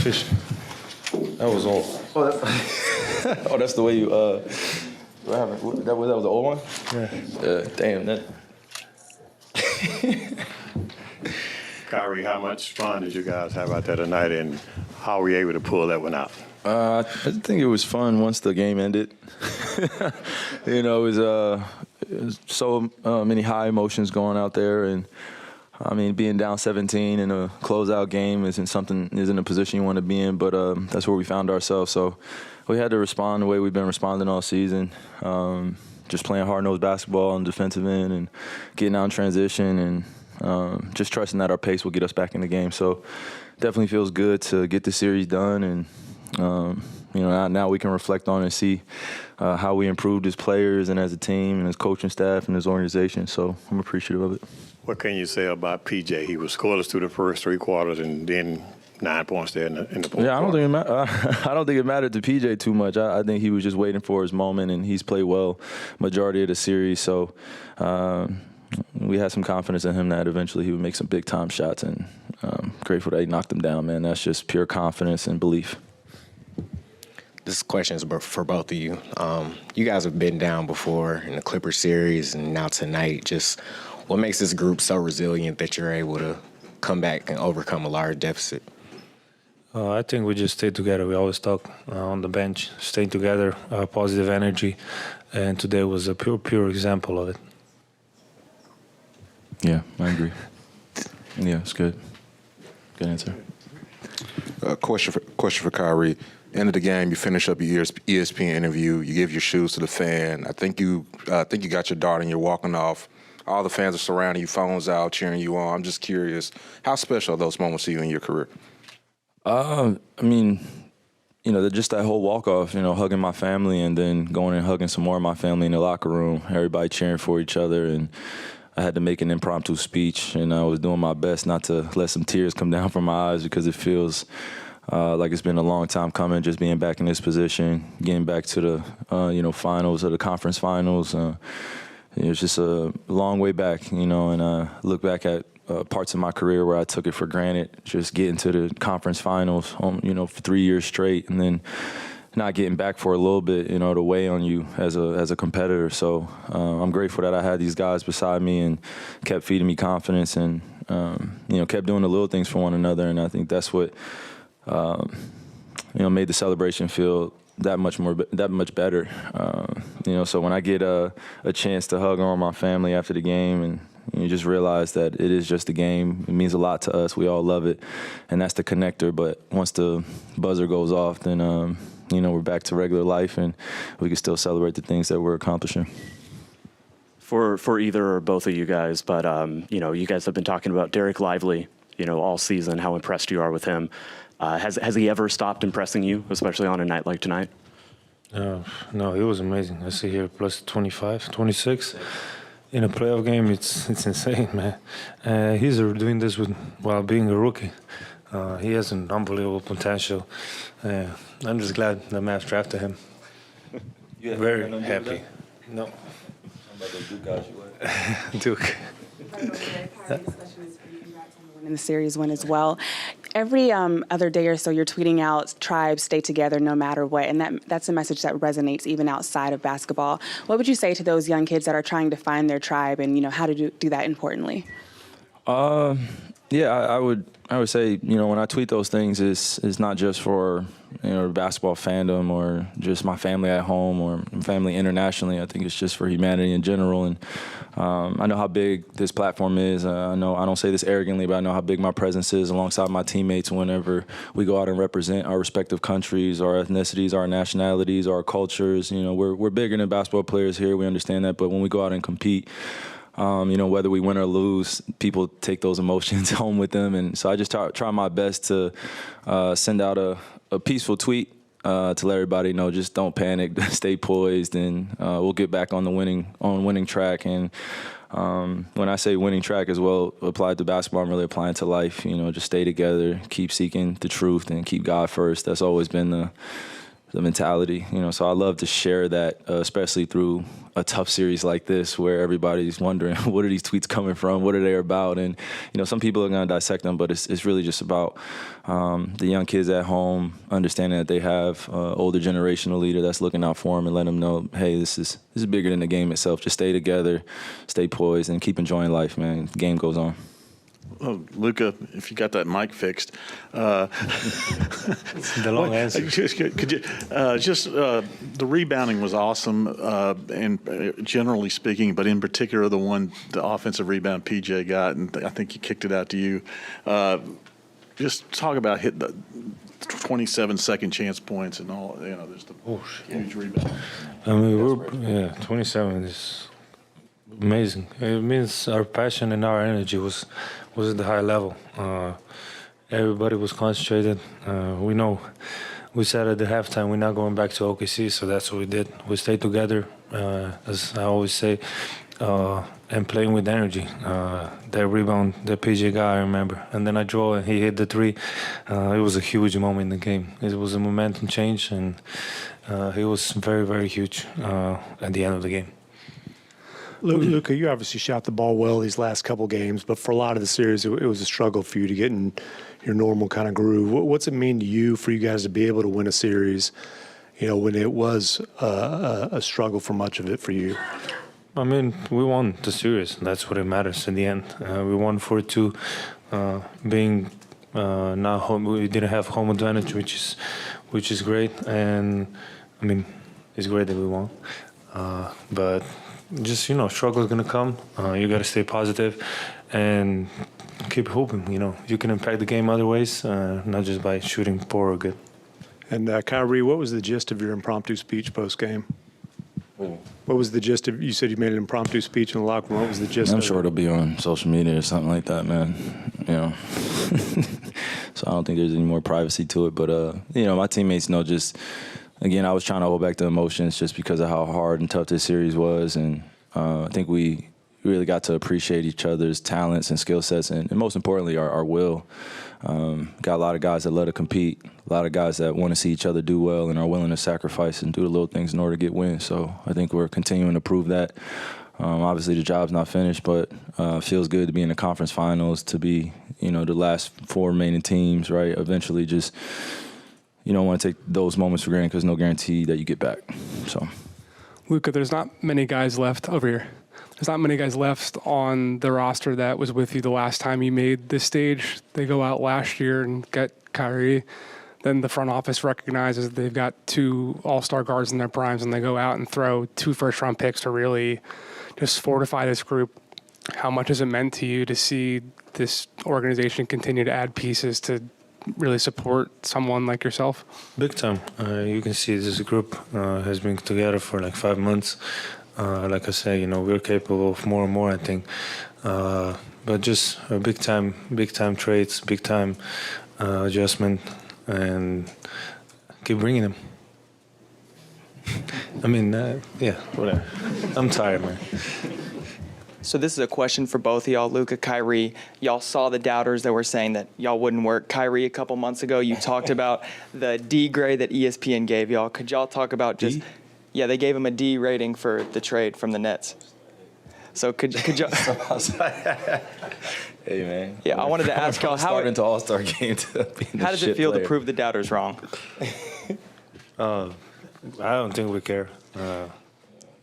Fish. That was all. Oh, that's the way you. What happened? That was the old one. Yeah. Damn that. Kyrie, how much fun did you guys have out there tonight, and how were you able to pull that one out? I think it was fun once the game ended. It was so many high emotions going out there, and I mean, being down 17 in a closeout game isn't a position you want to be in, but that's where we found ourselves. So we had to respond the way we've been responding all season, just playing hard-nosed basketball on the defensive end and getting out in transition and just trusting that our pace will get us back in the game. So definitely feels good to get the series done, and now we can reflect on and see how we improved as players and as a team and as coaching staff and as organization. So I'm appreciative of it. What can you say about PJ? He was scoreless through the first 3 quarters, and then 9 points there in the fourth Yeah, I don't quarter. think it mattered to PJ too much. I think he was just waiting for his moment, and he's played well majority of the series. So we had some confidence in him that eventually he would make some big time shots, and grateful that he knocked them down, man. That's just pure confidence and belief. This question is for both of you. You guys have been down before in the Clippers series, and now tonight. Just what makes this group so resilient that you're able to come back and overcome a large deficit? I think we just stay together. We always talk on the bench, staying together, positive energy, and today was a pure example of it. Yeah, I agree. Yeah, it's good. Good answer. Question for Kyrie. End of the game, you finish up your ESPN interview. You give your shoes to the fan. I think you got your dart and you're walking off. All the fans are surrounding you, phones out, cheering you on. I'm just curious, how special are those moments to you in your career? I mean, just that whole walk-off, hugging my family and then going and hugging some more of my family in the locker room, everybody cheering for each other. And I had to make an impromptu speech, and I was doing my best not to let some tears come down from my eyes because it feels like it's been a long time coming, just being back in this position, getting back to the, finals or the conference finals. It's just a long way back, and I look back at parts of my career where I took it for granted, just getting to the conference finals, for 3 years straight, and then not getting back for a little bit, to weigh on you as a competitor. So I'm grateful that I had these guys beside me and kept feeding me confidence and, kept doing the little things for one another. And I think that's what, made the celebration feel that much better. So when I get a chance to hug on my family after the game, and you just realize that it is just a game. It means a lot to us. We all love it, and that's the connector. But once the buzzer goes off, then we're back to regular life, and we can still celebrate the things that we're accomplishing. For either or both of you guys, but you guys have been talking about Derek Lively, all season, how impressed you are with him. Has he ever stopped impressing you, especially on a night like tonight? No, he was amazing. I see here plus 25, 26. In a playoff game, it's insane, man. He's doing this while being a rookie. He has an unbelievable potential. I'm just glad the Mavs drafted him. Very happy. No. Duke. In the series win as well. Every other day or so, you're tweeting out, tribes stay together no matter what, and that's a message that resonates even outside of basketball. What would you say to those young kids that are trying to find their tribe and, how to do that importantly? I would say, when I tweet those things, it's not just for, basketball fandom or just my family at home or family internationally. I think it's just for humanity in general. And I know how big this platform is. I don't say this arrogantly, but I know how big my presence is alongside my teammates whenever we go out and represent our respective countries, our ethnicities, our nationalities, our cultures. We're bigger than basketball players here. We understand that. But when we go out and compete, whether we win or lose, people take those emotions home with them. And so I just try my best to send out a peaceful tweet to let everybody know, just don't panic, stay poised, and we'll get back on the winning track. And when I say winning track as well, applied to basketball, I'm really applying to life. Just stay together, keep seeking the truth, and keep God first. That's always been the mentality, so I love to share that, especially through a tough series like this where everybody's wondering, what are these tweets coming from? What are they about? And, some people are going to dissect them, but it's really just about the young kids at home understanding that they have older generational leader that's looking out for them and letting them know, hey, this is bigger than the game itself. Just stay together, stay poised, and keep enjoying life, man. The game goes on. Oh, Luka, if you got that mic fixed. The long answer. Could you the rebounding was awesome, and generally speaking, but in particular the offensive rebound PJ got, and I think he kicked it out to you. Just talk about hitting the 27 second chance points and all. There's the huge rebound. I mean, 27 is amazing. It means our passion and our energy was at the high level. Everybody was concentrated. We know we said at the halftime we're not going back to OKC, so that's what we did. We stayed together, as I always say, and playing with energy. That rebound, the PJ guy, I remember. And then I draw and he hit the three. It was a huge moment in the game. It was a momentum change, and it was very, very huge at the end of the game. Luka, you obviously shot the ball well these last couple games, but for a lot of the series, it was a struggle for you to get in your normal kind of groove. What's it mean to you for you guys to be able to win a series, when it was a struggle for much of it for you? I mean, we won the series. That's what it matters in the end. We won 4-2, being not home. We didn't have home advantage, which is great. And I mean, it's great that we won. But just, struggle is going to come. You got to stay positive and keep hoping. You can impact the game other ways, not just by shooting poor or good. And Kyrie, what was the gist of your impromptu speech post-game? What was the gist of, you said you made an impromptu speech in the locker room. What was the gist? I'm sure it'll be on social media or something like that, man. So I don't think there's any more privacy to it. But, my teammates know just, again, I was trying to hold back the emotions just because of how hard and tough this series was. And I think we really got to appreciate each other's talents and skill sets, and most importantly, our will. Got a lot of guys that love to compete, a lot of guys that want to see each other do well and are willing to sacrifice and do the little things in order to get wins. So I think we're continuing to prove that. Obviously, the job's not finished, but feels good to be in the conference finals, to be, the last four remaining teams, right? Eventually, just you don't want to take those moments for granted because no guarantee that you get back. So, Luka, there's not many guys left over here. There's not many guys left on the roster that was with you the last time you made this stage. They go out last year and get Kyrie. Then the front office recognizes they've got two all-star guards in their primes, and they go out and throw 2 first-round picks to really just fortify this group. How much has it meant to you to see this organization continue to add pieces to really support someone like yourself? Big time. You can see this group has been together for like 5 months. Like I say, we're capable of more and more, I think. But just a big time trades, big time adjustment, and keep bringing them. I mean, whatever. I'm tired, man. So this is a question for both of y'all, Luka, Kyrie. Y'all saw the doubters that were saying that y'all wouldn't work. Kyrie, a couple months ago, you talked about the D grade that ESPN gave y'all. Could y'all talk about just... D? Yeah, they gave him a D rating for the trade from the Nets. So could y'all... Hey, man. Yeah, I wanted to ask y'all how... into All-Star game to be how does it feel to prove the doubters wrong? I don't think we care.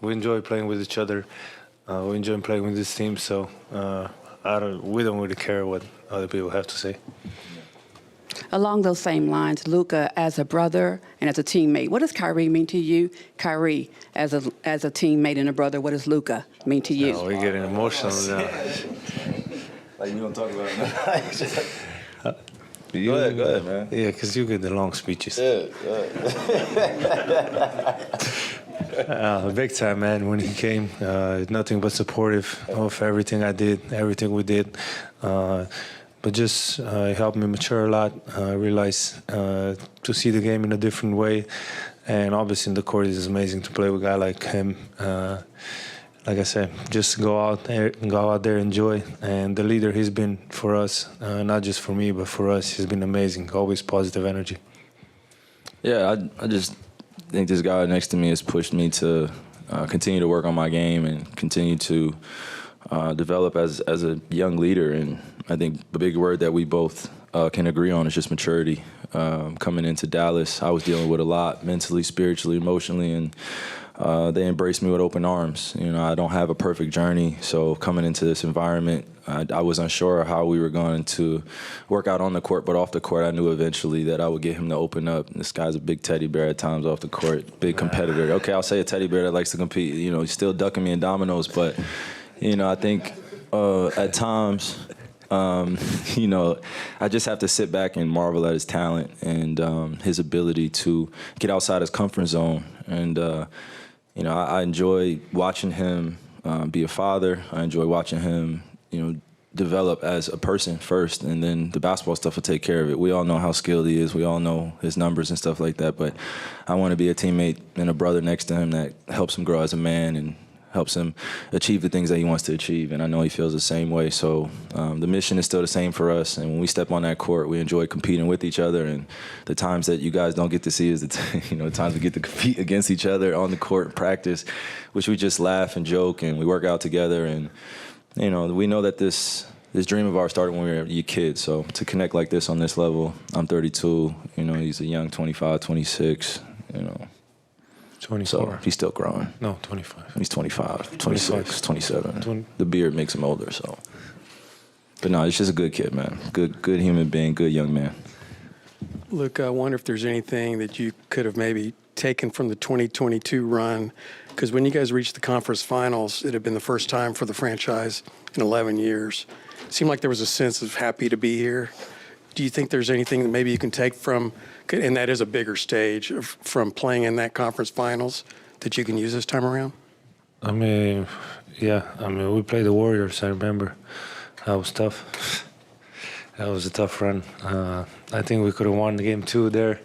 We enjoy playing with each other. We enjoy playing with this team, so we don't really care what other people have to say. Along those same lines, Luka, as a brother and as a teammate, what does Kyrie mean to you? Kyrie, as a teammate and a brother, what does Luka mean to you? Oh, we're getting emotional now. Like, we don't talk about it. Go ahead, man. Yeah, because you get the long speeches. Big time, man. When he came, nothing but supportive of everything I did, everything we did. But just it helped me mature a lot. I realized to see the game in a different way. And obviously in the court, it's amazing to play with a guy like him. Like I said, just go out there, enjoy. And the leader he's been for us, not just for me, but for us, he's been amazing. Always positive energy. Yeah, I just think this guy next to me has pushed me to continue to work on my game and continue to develop as a young leader. And I think the big word that we both can agree on is just maturity. Coming into Dallas, I was dealing with a lot mentally, spiritually, emotionally, and they embraced me with open arms. You know, I don't have a perfect journey, so coming into this environment, I was unsure of how we were going to work out on the court, but off the court, I knew eventually that I would get him to open up. This guy's a big teddy bear at times off the court, big competitor. Okay, I'll say a teddy bear that likes to compete. You know, he's still ducking me in dominoes, but, you know, I think at times, you know, I just have to sit back and marvel at his talent and his ability to get outside his comfort zone. And, you know, I enjoy watching him be a father. I enjoy watching him, you know, develop as a person first, and then the basketball stuff will take care of it. We all know how skilled he is. We all know his numbers and stuff like that. But I want to be a teammate and a brother next to him that helps him grow as a man and helps him achieve the things that he wants to achieve. And I know he feels the same way. So the mission is still the same for us. And when we step on that court, we enjoy competing with each other. And the times that you guys don't get to see is the times we get to compete against each other on the court in practice, which we just laugh and joke and we work out together. And, you know, we know that this dream of ours started when we were a kid. So to connect like this on this level, I'm 32, you know, he's a young 25, 26, you know. 24. So he's still growing. No, 25. He's 25, 26, 27. The beard makes him older, so. But no, he's just a good kid, man. Good human being, good young man. Luka, I wonder if there's anything that you could have maybe taken from the 2022 run, because when you guys reached the conference finals, it had been the first time for the franchise in 11 years. It seemed like there was a sense of happy to be here. Do you think there's anything that maybe you can take from, and that is a bigger stage, from playing in that conference finals that you can use this time around? I mean, yeah. I mean, we played the Warriors, I remember. That was tough. That was a tough run. I think we could have won the game 2 there.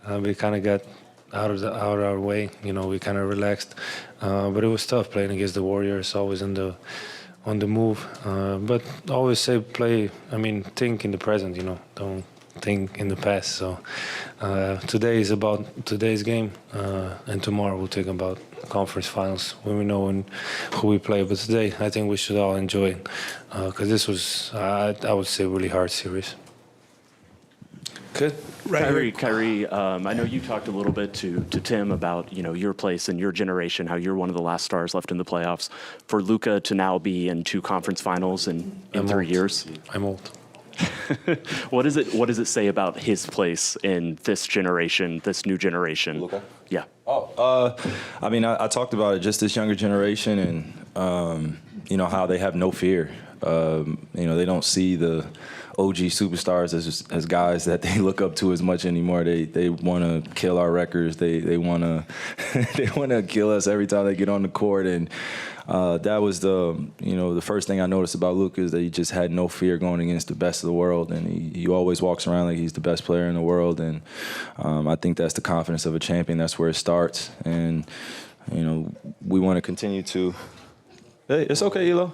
We kind of got out of our way. You know, we kind of relaxed. But it was tough playing against the Warriors, always on the move. But always say think in the present, you know. Don't think in the past. So today is about today's game, and tomorrow we'll think about conference finals when we know who we play. But today, I think we should all enjoy it because this was, I would say, a really hard series. Good. Kyrie, I know you talked a little bit to Tim about, you know, your place in your generation, how you're one of the last stars left in the playoffs. For Luka to now be in 2 conference finals in 3 years. I'm old. What does it say about his place in this generation, this new generation? Luka? Yeah. I mean, I talked about it, just this younger generation and, you know, how they have no fear. You know, they don't see the OG superstars as guys that they look up to as much anymore. They want to kill our records. They want to they want to kill us every time they get on the court. And that was the first thing I noticed about Luka is that he just had no fear going against the best of the world, and he always walks around like he's the best player in the world. And I think that's the confidence of a champion. That's where it starts. And you know, we want to continue to. Hey, it's okay, Elo.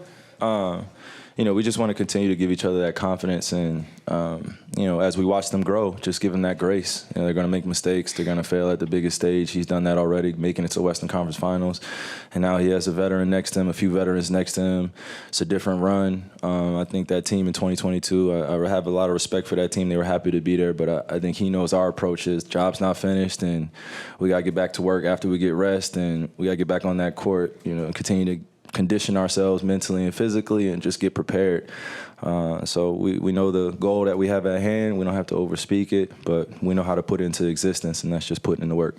You know, we just want to continue to give each other that confidence, and you know, as we watch them grow, just give them that grace. You know, they're going to make mistakes. They're going to fail at the biggest stage. He's done that already, making it to Western Conference Finals, and now he has a veteran next to him, a few veterans next to him. It's a different run. I think that team in 2022, I have a lot of respect for that team. They were happy to be there, but I think he knows our approach is job's not finished, and we got to get back to work after we get rest, and we got to get back on that court. You know, and continue to condition ourselves mentally and physically and just get prepared. So we know the goal that we have at hand. We don't have to overspeak it, but we know how to put it into existence, and that's just putting in the work.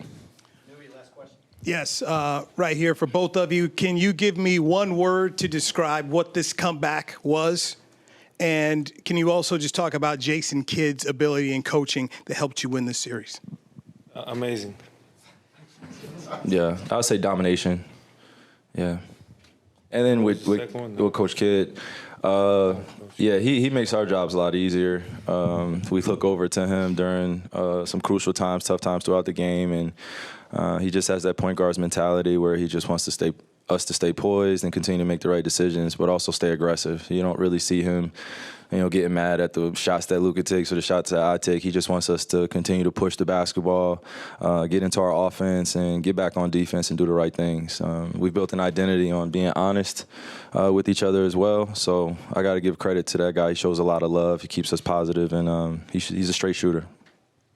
Yes, right here for both of you. Can you give me one word to describe what this comeback was? And can you also just talk about Jason Kidd's ability in coaching that helped you win this series? Amazing. Yeah, I would say domination. Yeah. And then with Coach Kidd, yeah, he makes our jobs a lot easier. We look over to him during some crucial times, tough times throughout the game, and he just has that point guard's mentality where he just wants to stay us to stay poised and continue to make the right decisions, but also stay aggressive. You don't really see him, getting mad at the shots that Luka takes or the shots that I take. He just wants us to continue to push the basketball, get into our offense, and get back on defense and do the right things. We've built an identity on being honest with each other as well. So I got to give credit to that guy. He shows a lot of love. He keeps us positive, and he's a straight shooter.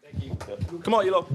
Thank you. Come on, Elo.